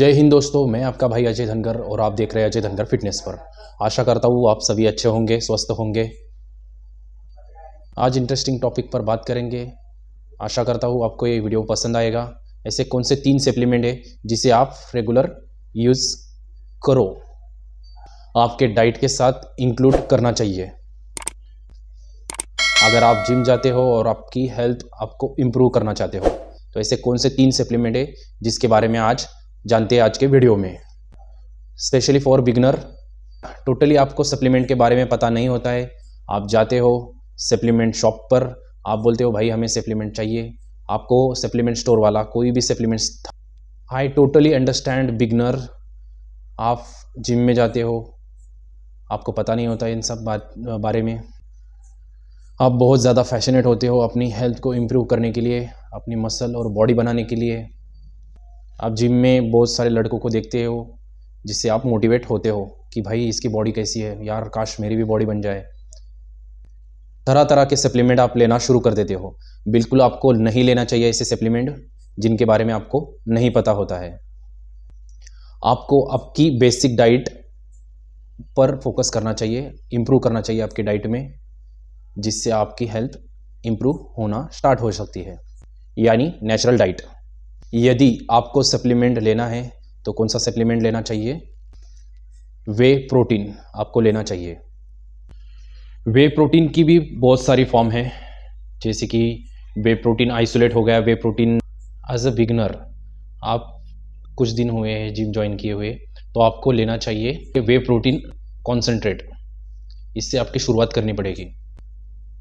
जय हिंद दोस्तों, मैं आपका भाई अजय धनगर और आप देख रहे हैं अजय धनगर फिटनेस पर। आशा करता हूँ आप सभी अच्छे होंगे, स्वस्थ होंगे। आज इंटरेस्टिंग टॉपिक पर बात करेंगे। आशा करता हूँ आपको ये वीडियो पसंद आएगा। ऐसे कौन से 3 सप्लीमेंट है जिसे आप रेगुलर यूज़ करो, आपके डाइट के साथ इंक्लूड करना चाहिए। अगर आप जिम जाते हो और आपकी हेल्थ आपको इम्प्रूव करना चाहते हो तो ऐसे कौन से 3 सप्लीमेंट है जिसके बारे में आज जानते हैं आज के वीडियो में। स्पेशली फॉर बिगनर, टोटली आपको सप्लीमेंट के बारे में पता नहीं होता है। आप जाते हो सप्लीमेंट शॉप पर, आप बोलते हो भाई हमें सप्लीमेंट चाहिए, आपको सप्लीमेंट स्टोर वाला कोई भी supplements I totally understand beginner. आप जिम में जाते हो, आपको पता नहीं होता इन सब बारे में। आप बहुत ज़्यादा फैशनेट होते हो अपनी हेल्थ को इम्प्रूव करने के लिए, अपनी मसल और बॉडी बनाने के लिए। आप जिम में बहुत सारे लड़कों को देखते हो जिससे आप मोटिवेट होते हो कि भाई इसकी बॉडी कैसी है यार, काश मेरी भी बॉडी बन जाए। तरह तरह के सप्लीमेंट आप लेना शुरू कर देते हो। बिल्कुल आपको नहीं लेना चाहिए ऐसे सप्लीमेंट जिनके बारे में आपको नहीं पता होता है। आपको आपकी बेसिक डाइट पर फोकस करना चाहिए, इम्प्रूव करना चाहिए आपकी डाइट में, जिससे आपकी हेल्थ इम्प्रूव होना स्टार्ट हो सकती है, यानी नेचुरल डाइट। यदि आपको सप्लीमेंट लेना है तो कौन सा सप्लीमेंट लेना चाहिए? वे प्रोटीन आपको लेना चाहिए। वे प्रोटीन की भी बहुत सारी फॉर्म है, जैसे कि वे प्रोटीन आइसोलेट हो गया, वे प्रोटीन एज अ बिगनर आप कुछ दिन हुए हैं जिम ज्वाइन किए हुए तो आपको लेना चाहिए वे प्रोटीन कॉन्सेंट्रेट। इससे आपकी शुरुआत करनी पड़ेगी।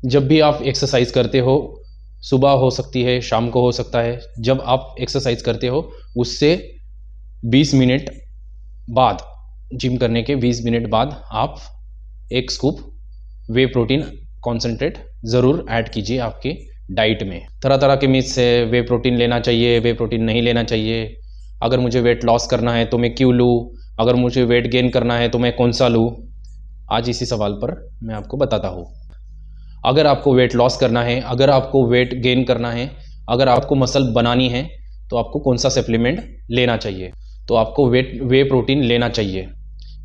जब भी आप एक्सरसाइज करते हो, सुबह हो सकती है, शाम को हो सकता है, जब आप एक्सरसाइज करते हो उससे 20 मिनट बाद, जिम करने के 20 मिनट बाद आप 1 स्कूप वे प्रोटीन कॉन्सेंट्रेट ज़रूर ऐड कीजिए आपके डाइट में। तरह तरह के मिथ्स है, वे प्रोटीन लेना चाहिए, वे प्रोटीन नहीं लेना चाहिए। अगर मुझे वेट लॉस करना है तो मैं क्यों लूँ, अगर मुझे वेट गेन करना है तो मैं कौन सा लूँ। आज इसी सवाल पर मैं आपको बताता हूँ। अगर आपको वेट लॉस करना है, अगर आपको वेट गेन करना है, अगर आपको मसल बनानी है तो आपको कौन सा सप्लीमेंट लेना चाहिए? तो आपको वे प्रोटीन लेना चाहिए।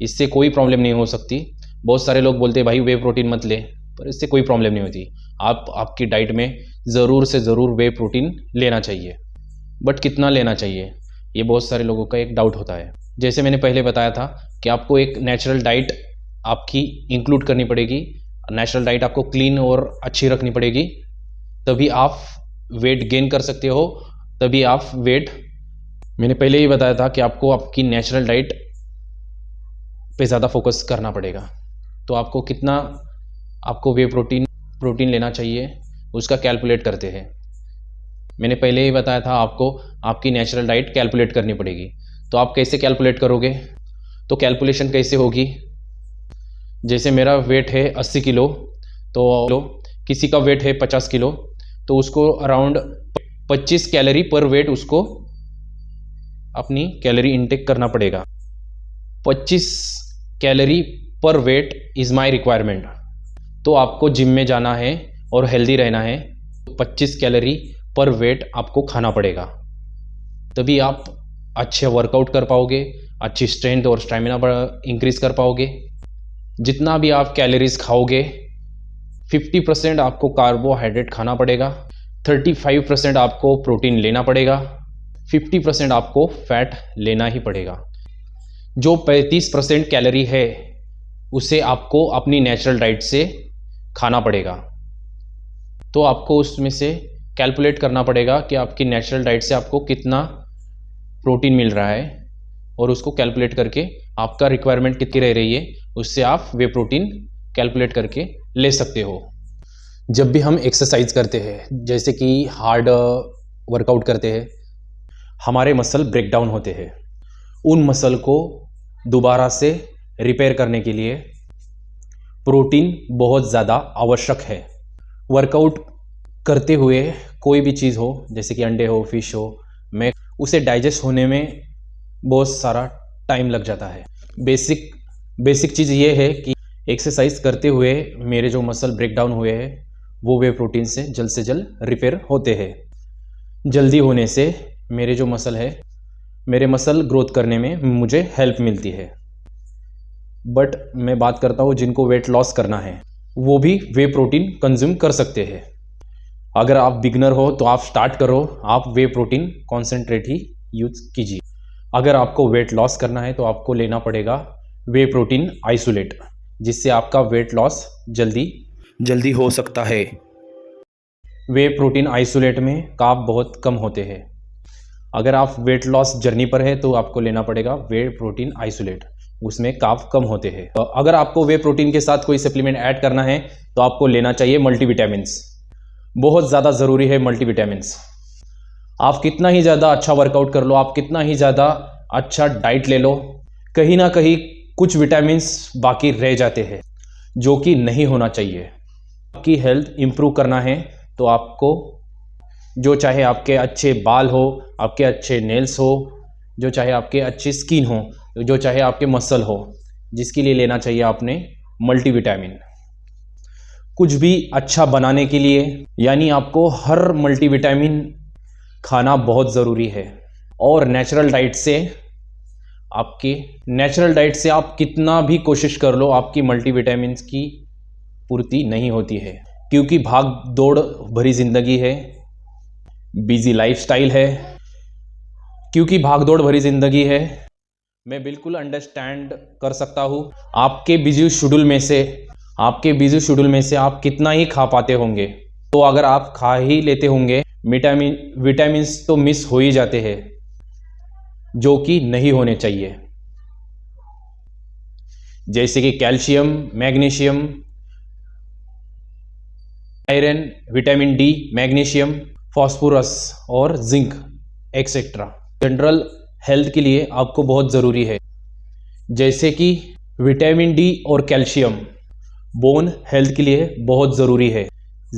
इससे कोई प्रॉब्लम नहीं हो सकती। बहुत सारे लोग बोलते हैं भाई वे प्रोटीन मत ले, पर इससे कोई प्रॉब्लम नहीं होती। आप आपकी डाइट में ज़रूर से ज़रूर वे प्रोटीन लेना चाहिए, बट कितना लेना चाहिए ये बहुत सारे लोगों का एक डाउट होता है। जैसे मैंने पहले बताया था कि आपको एक नेचुरल डाइट आपकी इंक्लूड करनी पड़ेगी। नेचुरल डाइट आपको क्लीन और अच्छी रखनी पड़ेगी, तभी आप वेट गेन कर सकते हो, तभी आप वेट। मैंने पहले ही बताया था कि आपको आपकी नेचुरल डाइट पे ज़्यादा फोकस करना पड़ेगा। तो आपको कितना आपको वे प्रोटीन लेना चाहिए उसका कैलकुलेट करते हैं। मैंने पहले ही बताया था आपको आपकी नेचुरल डाइट कैलकुलेट करनी पड़ेगी। तो आप कैसे कैलकुलेट करोगे? तो कैलकुलेशन कैसे होगी? जैसे मेरा वेट है 80 किलो, तो किसी का वेट है 50 किलो, तो उसको अराउंड 25 कैलोरी पर वेट उसको अपनी कैलोरी इनटेक करना पड़ेगा। 25 कैलोरी पर वेट इज़ माय रिक्वायरमेंट। तो आपको जिम में जाना है और हेल्दी रहना है, 25 कैलोरी पर वेट आपको खाना पड़ेगा, तभी आप अच्छे वर्कआउट कर पाओगे, अच्छी स्ट्रेंथ और स्टैमिना इंक्रीज कर पाओगे। जितना भी आप कैलोरीज खाओगे, 50% आपको कार्बोहाइड्रेट खाना पड़ेगा, 35% आपको प्रोटीन लेना पड़ेगा, 50% आपको फैट लेना ही पड़ेगा। जो 35% कैलोरी है उसे आपको अपनी नेचुरल डाइट से खाना पड़ेगा। तो आपको उसमें से कैलकुलेट करना पड़ेगा कि आपकी नेचुरल डाइट से आपको कितना प्रोटीन मिल रहा है, और उसको कैलकुलेट करके आपका रिक्वायरमेंट कितनी रह रही है उससे आप वे प्रोटीन कैलकुलेट करके ले सकते हो। जब भी हम एक्सरसाइज करते हैं, जैसे कि हार्ड वर्कआउट करते हैं, हमारे मसल ब्रेक डाउन होते हैं। उन मसल को दोबारा से रिपेयर करने के लिए प्रोटीन बहुत ज़्यादा आवश्यक है। वर्कआउट करते हुए कोई भी चीज़ हो, जैसे कि अंडे हो, फिश हो, मैं उसे डाइजेस्ट होने में बहुत सारा टाइम लग जाता है। बेसिक चीज़ ये है कि एक्सरसाइज करते हुए मेरे जो मसल ब्रेक डाउन हुए हैं वो वे प्रोटीन से जल्द रिपेयर होते हैं। जल्दी होने से मेरे जो मसल है मेरे मसल ग्रोथ करने में मुझे हेल्प मिलती है। बट मैं बात करता हूँ जिनको वेट लॉस करना है, वो भी वे प्रोटीन कंज्यूम कर सकते हैं। अगर आप बिगनर हो तो आप स्टार्ट करो, आप वे प्रोटीन कॉन्सेंट्रेट ही यूज कीजिए। अगर आपको वेट लॉस करना है तो आपको लेना पड़ेगा वे प्रोटीन आइसोलेट, जिससे आपका वेट लॉस जल्दी हो सकता है। वे प्रोटीन आइसोलेट में कार्ब बहुत कम होते हैं। अगर आप वेट लॉस जर्नी पर है तो आपको लेना पड़ेगा वे प्रोटीन आइसोलेट, उसमें कार्ब कम होते हैं। अगर आपको वे प्रोटीन के साथ कोई सप्लीमेंट ऐड करना है तो आपको लेना चाहिए मल्टीविटामिन्स। बहुत ज़्यादा ज़रूरी है मल्टीविटामिन्स। आप कितना ही ज़्यादा अच्छा वर्कआउट कर लो, आप कितना ही ज़्यादा अच्छा डाइट ले लो, कहीं ना कहीं कुछ विटामिन्स बाकी रह जाते हैं, जो कि नहीं होना चाहिए। आपकी हेल्थ इम्प्रूव करना है तो आपको जो चाहे आपके अच्छे बाल हो, आपके अच्छे नेल्स हो, जो चाहे आपके अच्छी स्किन हो, जो चाहे आपके मसल हो, जिसके लिए लेना चाहिए आपने मल्टीविटामिन। कुछ भी अच्छा बनाने के लिए यानी आपको हर मल्टीविटामिन खाना बहुत ज़रूरी है। और नेचुरल डाइट से आप कितना भी कोशिश कर लो, आपकी मल्टीविटामिन्स की पूर्ति नहीं होती है, क्योंकि भाग दौड़ भरी ज़िंदगी है, बिजी लाइफस्टाइल है। क्योंकि भाग दौड़ भरी ज़िंदगी है, मैं बिल्कुल अंडरस्टैंड कर सकता हूँ आपके बिजी शेड्यूल में से आप कितना ही खा पाते होंगे। तो अगर आप खा ही लेते होंगे, विटामिन्स तो मिस हो ही जाते हैं, जो कि नहीं होने चाहिए, जैसे कि calcium, magnesium, iron, vitamin D, magnesium, phosphorus और जिंक एक्सेट्रा। जनरल हेल्थ के लिए आपको बहुत ज़रूरी है, जैसे कि विटामिन डी और कैल्शियम बोन हेल्थ के लिए बहुत ज़रूरी है।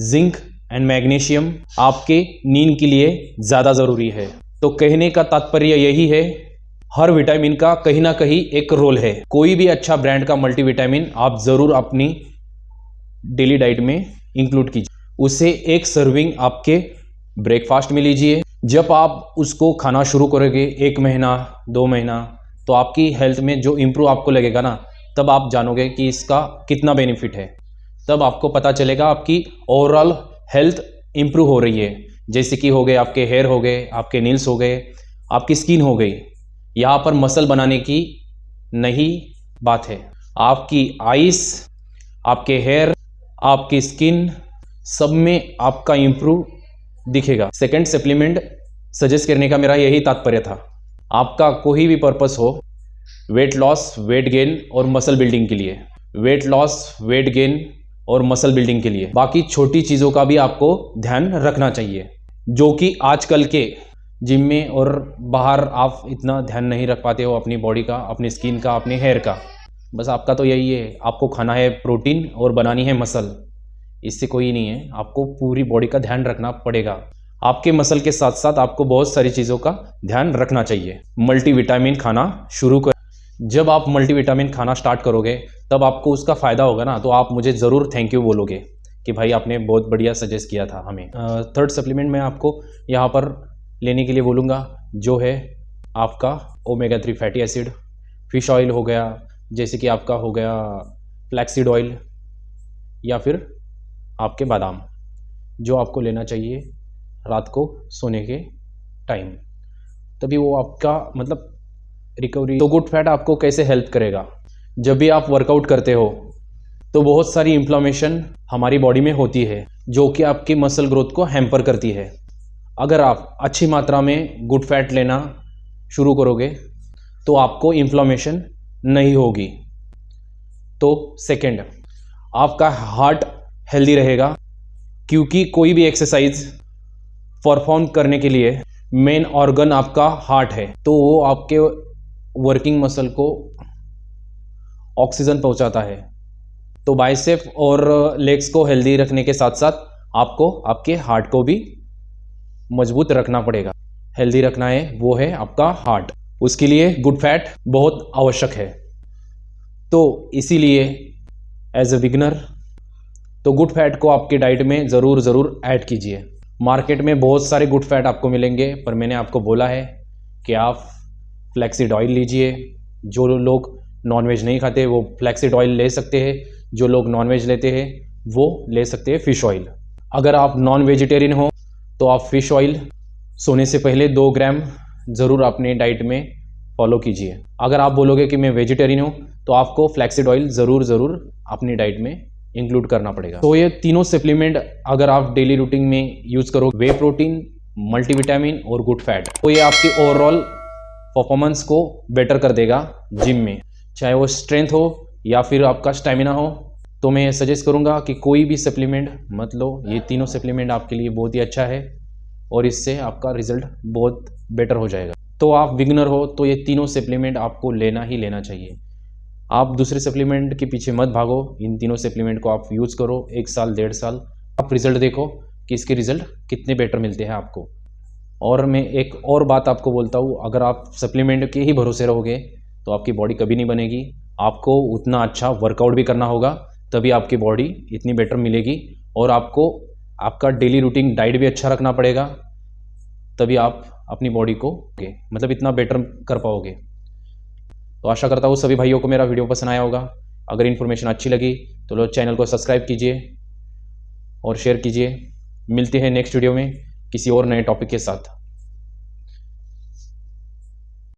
जिंक एंड मैग्नीशियम आपके नींद के लिए ज़्यादा ज़रूरी है। तो कहने का तात्पर्य यही है, हर विटामिन का कहीं ना कहीं एक रोल है। कोई भी अच्छा ब्रांड का मल्टीविटामिन आप ज़रूर अपनी डेली डाइट में इंक्लूड कीजिए। उसे एक सर्विंग आपके ब्रेकफास्ट में लीजिए। जब आप उसको खाना शुरू करोगे 1 महीना 2 महीना, तो आपकी हेल्थ में जो इम्प्रूव आपको लगेगा ना, तब आप जानोगे कि इसका कितना बेनिफिट है। तब आपको पता चलेगा आपकी ओवरऑल हेल्थ इम्प्रूव हो रही है। जैसे कि हो गए आपके हेयर हो गए, आपके नील्स हो गए, आपकी स्किन हो गई। यहाँ पर मसल बनाने की नहीं बात है, आपकी आइस, आपके हेयर, आपकी स्किन, सब में आपका इम्प्रूव दिखेगा। सेकंड सप्लीमेंट सजेस्ट करने का मेरा यही तात्पर्य था। आपका कोई भी पर्पस हो, वेट लॉस, वेट गेन और मसल बिल्डिंग के लिए, वेट लॉस, वेट गेन और मसल बिल्डिंग के लिए, बाकी छोटी चीज़ों का भी आपको ध्यान रखना चाहिए, जो कि आजकल के जिम में और बाहर आप इतना ध्यान नहीं रख पाते हो अपनी बॉडी का, अपनी स्किन का, अपने हेयर का। बस आपका तो यही है, आपको खाना है प्रोटीन और बनानी है मसल, इससे कोई नहीं है। आपको पूरी बॉडी का ध्यान रखना पड़ेगा। आपके मसल के साथ साथ आपको बहुत सारी चीज़ों का ध्यान रखना चाहिए। मल्टीविटामिन खाना शुरू कर, जब आप मल्टीविटामिन खाना स्टार्ट करोगे तब आपको उसका फ़ायदा होगा ना, तो आप मुझे ज़रूर थैंक यू बोलोगे कि भाई आपने बहुत बढ़िया सजेस्ट किया था हमें। थर्ड सप्लीमेंट मैं आपको यहाँ पर लेने के लिए बोलूँगा, जो है आपका omega 3 fatty acid. Fish oil हो गया, जैसे कि आपका हो गया फ्लैक्सीड ऑयल, या फिर आपके बादाम, जो आपको लेना चाहिए रात को सोने के टाइम, तभी वो आपका मतलब रिकवरी। तो गुड फैट आपको कैसे हेल्प करेगा? जब भी आप वर्कआउट करते हो तो बहुत सारी इन्फ्लेमेशन हमारी बॉडी में होती है, जो कि आपकी मसल ग्रोथ को हैम्पर करती है। अगर आप अच्छी मात्रा में गुड फैट लेना शुरू करोगे तो आपको इन्फ्लेमेशन नहीं होगी। तो सेकंड, आपका हार्ट हेल्दी रहेगा, क्योंकि कोई भी एक्सरसाइज परफॉर्म करने के लिए मेन ऑर्गन आपका हार्ट है, तो वो आपके वर्किंग मसल को ऑक्सीजन पहुंचाता है। तो बाइसेप और लेग्स को हेल्दी रखने के साथ साथ आपको आपके हार्ट को भी मजबूत रखना पड़ेगा। हेल्दी रखना है, वो है आपका हार्ट, उसके लिए गुड फैट बहुत आवश्यक है। तो इसीलिए एज ए बिगनर तो गुड फैट को आपके डाइट में ज़रूर ऐड कीजिए। मार्केट में बहुत सारे गुड फैट आपको मिलेंगे, पर मैंने आपको बोला है कि आप फ्लैक्सीड ऑयल लीजिए। जो लोग नॉनवेज नहीं खाते वो फ्लैक्सीड ऑयल ले सकते हैं, जो लोग नॉनवेज लेते हैं वो ले सकते हैं फ़िश ऑयल। अगर आप नॉन वेजिटेरियन हो तो आप फ़िश ऑयल सोने से पहले 2 ग्राम ज़रूर अपने डाइट में फॉलो कीजिए। अगर आप बोलोगे कि मैं वेजिटेरियन हूँ तो आपको फ्लैक्सीड ऑयल ज़रूर अपनी डाइट में इंक्लूड करना पड़ेगा। तो ये तीनों सप्लीमेंट अगर आप डेली रूटीन में यूज़ करो, वे प्रोटीन, मल्टीविटामिन और गुड फैट, तो ये आपकी ओवरऑल परफॉर्मेंस को बेटर कर देगा जिम में, चाहे वो स्ट्रेंथ हो या फिर आपका स्टेमिना हो। तो मैं सजेस्ट करूँगा कि कोई भी सप्लीमेंट मत लो, ये तीनों सप्लीमेंट आपके लिए बहुत ही अच्छा है और इससे आपका रिजल्ट बहुत बेटर हो जाएगा। तो आप बिगिनर हो तो ये तीनों सप्लीमेंट आपको लेना ही लेना चाहिए। आप दूसरे सप्लीमेंट के पीछे मत भागो, इन तीनों सप्लीमेंट को आप यूज़ करो 1 साल 1.5 साल, आप रिज़ल्ट देखो कि इसके रिज़ल्ट कितने बेटर मिलते हैं आपको। और मैं एक और बात आपको बोलता हूँ, अगर आप सप्लीमेंट के ही भरोसे रहोगे तो आपकी बॉडी कभी नहीं बनेगी। आपको उतना अच्छा वर्कआउट भी करना होगा, तभी आपकी बॉडी इतनी बेटर मिलेगी। और आपको आपका डेली रूटीन डाइट भी अच्छा रखना पड़ेगा, तभी आप अपनी बॉडी को मतलब इतना बेटर कर पाओगे। तो आशा करता हूँ सभी भाइयों को मेरा वीडियो पसंद आया होगा। अगर इन्फॉर्मेशन अच्छी लगी तो लोग चैनल को सब्सक्राइब कीजिए और शेयर कीजिए। मिलते हैं नेक्स्ट वीडियो में किसी और नए टॉपिक के साथ।